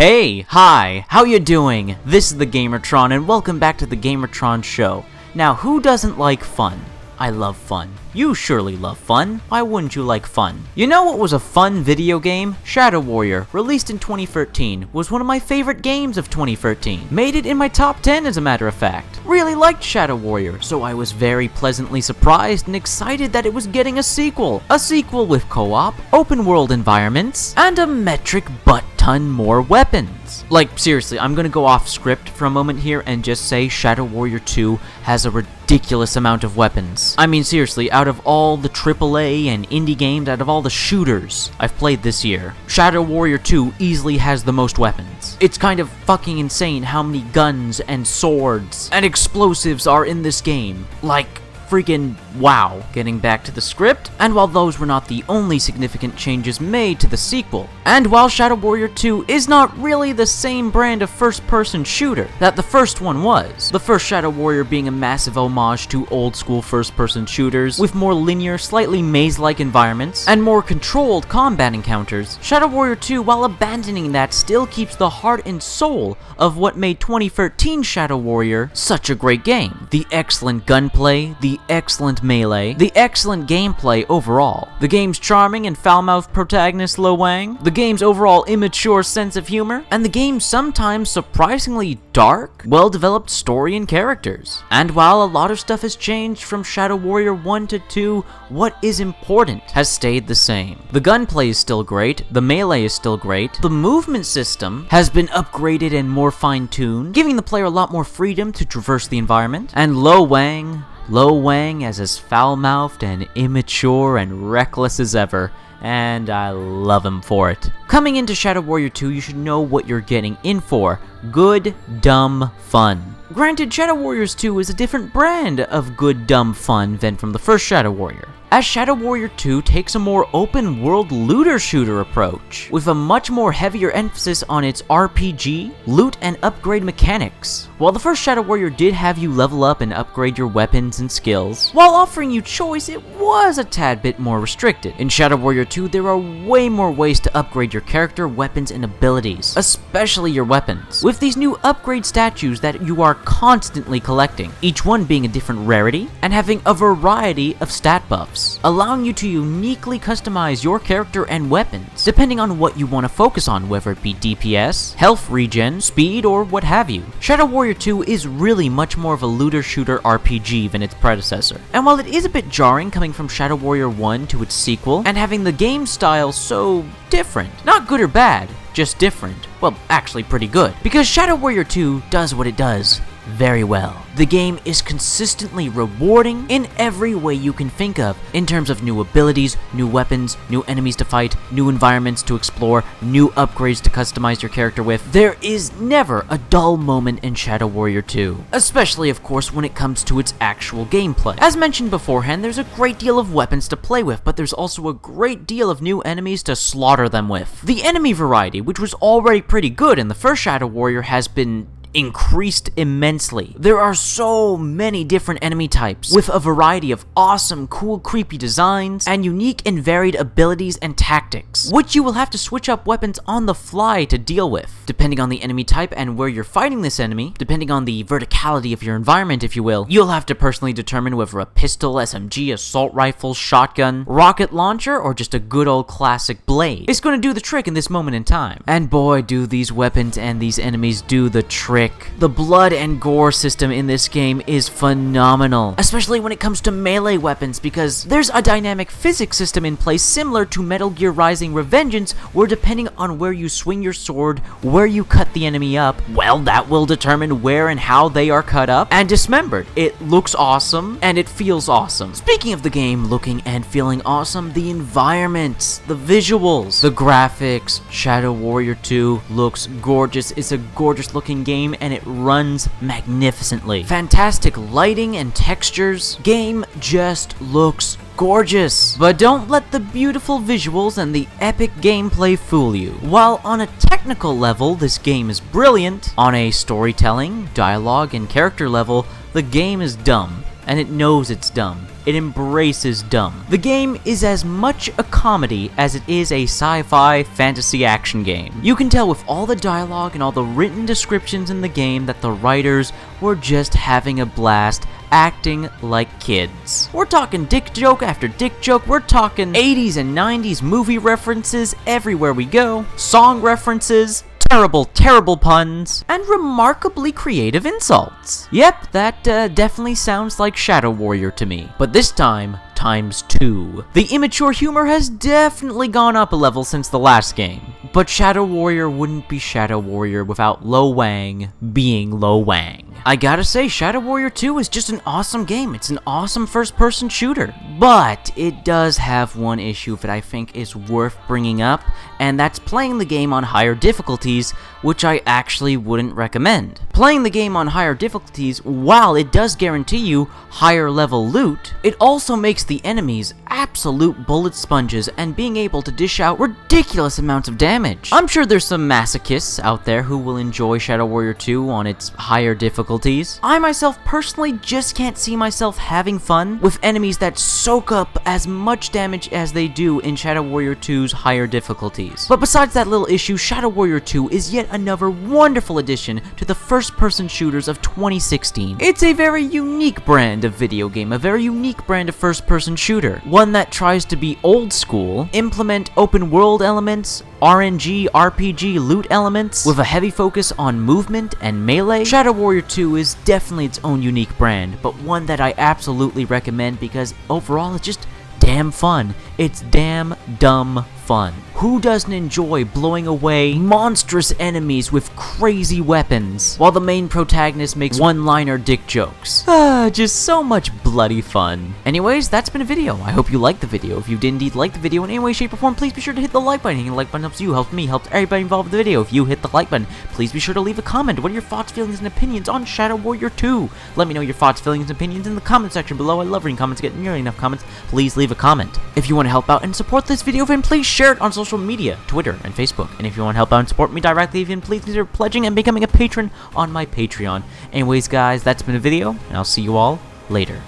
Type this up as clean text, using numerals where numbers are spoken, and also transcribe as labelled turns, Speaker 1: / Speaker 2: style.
Speaker 1: Hey, hi, how you doing? This is the Gamertron and welcome back to the Gamertron Show. Now, who doesn't like fun? I love fun. You surely love fun. Why wouldn't you like fun? You know what was a fun video game? Shadow Warrior, released in 2013, was one of my favorite games of 2013. Made it in my top 10 as a matter of fact. Really liked Shadow Warrior, so I was very pleasantly surprised and excited that it was getting a sequel. A sequel with co-op, open world environments, and a metric butt-ton more weapons. Like, seriously, I'm gonna go off script for a moment here and just say Shadow Warrior 2 has a ridiculous amount of weapons. I mean, seriously, out of all the AAA and indie games, out of all the shooters I've played this year, Shadow Warrior 2 easily has the most weapons. It's kind of fucking insane how many guns and swords and explosives are in this game. Like, freaking wow. Getting back to the script, and while those were not the only significant changes made to the sequel, and while Shadow Warrior 2 is not really the same brand of first-person shooter that the first one was, the first Shadow Warrior being a massive homage to old-school first-person shooters with more linear, slightly maze-like environments, and more controlled combat encounters, Shadow Warrior 2, while abandoning that, still keeps the heart and soul of what made 2013 Shadow Warrior such a great game. The excellent gunplay, the excellent melee, the excellent gameplay overall, the game's charming and foul-mouthed protagonist Lo Wang, the game's overall immature sense of humor, and the game's sometimes surprisingly dark, well-developed story and characters. And while a lot of stuff has changed from Shadow Warrior 1 to 2, what is important has stayed the same. The gunplay is still great, the melee is still great, the movement system has been upgraded and more fine-tuned, giving the player a lot more freedom to traverse the environment, and Lo Wang is as foul-mouthed and immature and reckless as ever, and I love him for it. Coming into Shadow Warrior 2, you should know what you're getting in for. Good, dumb fun. Granted, Shadow Warriors 2 is a different brand of good, dumb fun than from the first Shadow Warrior, as Shadow Warrior 2 takes a more open-world looter-shooter approach, with a much more heavier emphasis on its RPG, loot, and upgrade mechanics. While the first Shadow Warrior did have you level up and upgrade your weapons and skills, while offering you choice, it was a tad bit more restricted. In Shadow Warrior 2, there are way more ways to upgrade your character, weapons, and abilities, especially your weapons, with these new upgrade statues that you are constantly collecting, each one being a different rarity, and having a variety of stat buffs, allowing you to uniquely customize your character and weapons, depending on what you want to focus on, whether it be DPS, health regen, speed, or what have you. Shadow Warrior 2 is really much more of a looter-shooter RPG than its predecessor, and while it is a bit jarring coming from Shadow Warrior 1 to its sequel, and having the game style so different, not good or bad, just different, well, actually pretty good, because Shadow Warrior 2 does what it does very well. The game is consistently rewarding in every way you can think of, in terms of new abilities, new weapons, new enemies to fight, new environments to explore, new upgrades to customize your character with. There is never a dull moment in Shadow Warrior 2, especially of course when it comes to its actual gameplay. As mentioned beforehand, there's a great deal of weapons to play with, but there's also a great deal of new enemies to slaughter them with. The enemy variety, which was already pretty good in the first Shadow Warrior, has been increased immensely. There are so many different enemy types, with a variety of awesome, cool, creepy designs, and unique and varied abilities and tactics, which you will have to switch up weapons on the fly to deal with, depending on the enemy type and where you're fighting this enemy, depending on the verticality of your environment, if you will. You'll have to personally determine whether a pistol, SMG, assault rifle, shotgun, rocket launcher, or just a good old classic blade is going to do the trick in this moment in time. And boy, do these weapons and these enemies do the trick. The blood and gore system in this game is phenomenal, especially when it comes to melee weapons, because there's a dynamic physics system in place similar to Metal Gear Rising: Revengeance, where depending on where you swing your sword, where you cut the enemy up, well, that will determine where and how they are cut up and dismembered. It looks awesome, and it feels awesome. Speaking of the game looking and feeling awesome, the environments, the visuals, the graphics, Shadow Warrior 2 looks gorgeous. It's a gorgeous looking game, and it runs magnificently. Fantastic lighting and textures. Game just looks gorgeous. But don't let the beautiful visuals and the epic gameplay fool you. While on a technical level, this game is brilliant, on a storytelling, dialogue, and character level, the game is dumb. and it knows it's dumb. It embraces dumb. The game is as much a comedy as it is a sci-fi fantasy action game. You can tell with all the dialogue and all the written descriptions in the game that the writers were just having a blast acting like kids. We're talking dick joke after dick joke, we're talking 80s and 90s movie references everywhere we go, song references, terrible puns, and remarkably creative insults. Yep, that definitely sounds like Shadow Warrior to me. But this time, times 2. The immature humor has definitely gone up a level since the last game. But Shadow Warrior wouldn't be Shadow Warrior without Lo Wang being Lo Wang. I gotta say, Shadow Warrior 2 is just an awesome game. It's an awesome first-person shooter. But it does have one issue that I think is worth bringing up, and that's playing the game on higher difficulties, which I actually wouldn't recommend. Playing the game on higher difficulties, while it does guarantee you higher level loot, it also makes the enemies absolute bullet sponges and being able to dish out ridiculous amounts of damage. I'm sure there's some masochists out there who will enjoy Shadow Warrior 2 on its higher difficulties. I myself personally just can't see myself having fun with enemies that soak up as much damage as they do in Shadow Warrior 2's higher difficulties. But besides that little issue, Shadow Warrior 2 is yet another wonderful addition to the first-person shooters of 2016. It's a very unique brand of video game, a very unique brand of first-person shooter, one that tries to be old school, implement open world elements, RNG, RPG loot elements, with a heavy focus on movement and melee. Shadow Warrior 2 is definitely its own unique brand, but one that I absolutely recommend because overall it's just damn fun. It's damn dumb fun. Who doesn't enjoy blowing away monstrous enemies with crazy weapons, while the main protagonist makes one-liner dick jokes? Just so much bloody fun. Anyways, that's been a video. I hope you liked the video. If you did indeed like the video in any way, shape, or form, please be sure to hit the like button. Hitting the like button helps you, helps me, helps everybody involved with the video. If you hit the like button, please be sure to leave a comment. What are your thoughts, feelings, and opinions on Shadow Warrior 2? Let me know your thoughts, feelings, and opinions in the comment section below. I love reading comments. Getting nearly enough comments, please leave a comment. If you want to help out and support this video, then please share it on social media, Twitter, and Facebook. And if you want to help out and support me directly, then please consider pledging and becoming a patron on my Patreon. Anyways, guys, that's been a video, and I'll see you all later.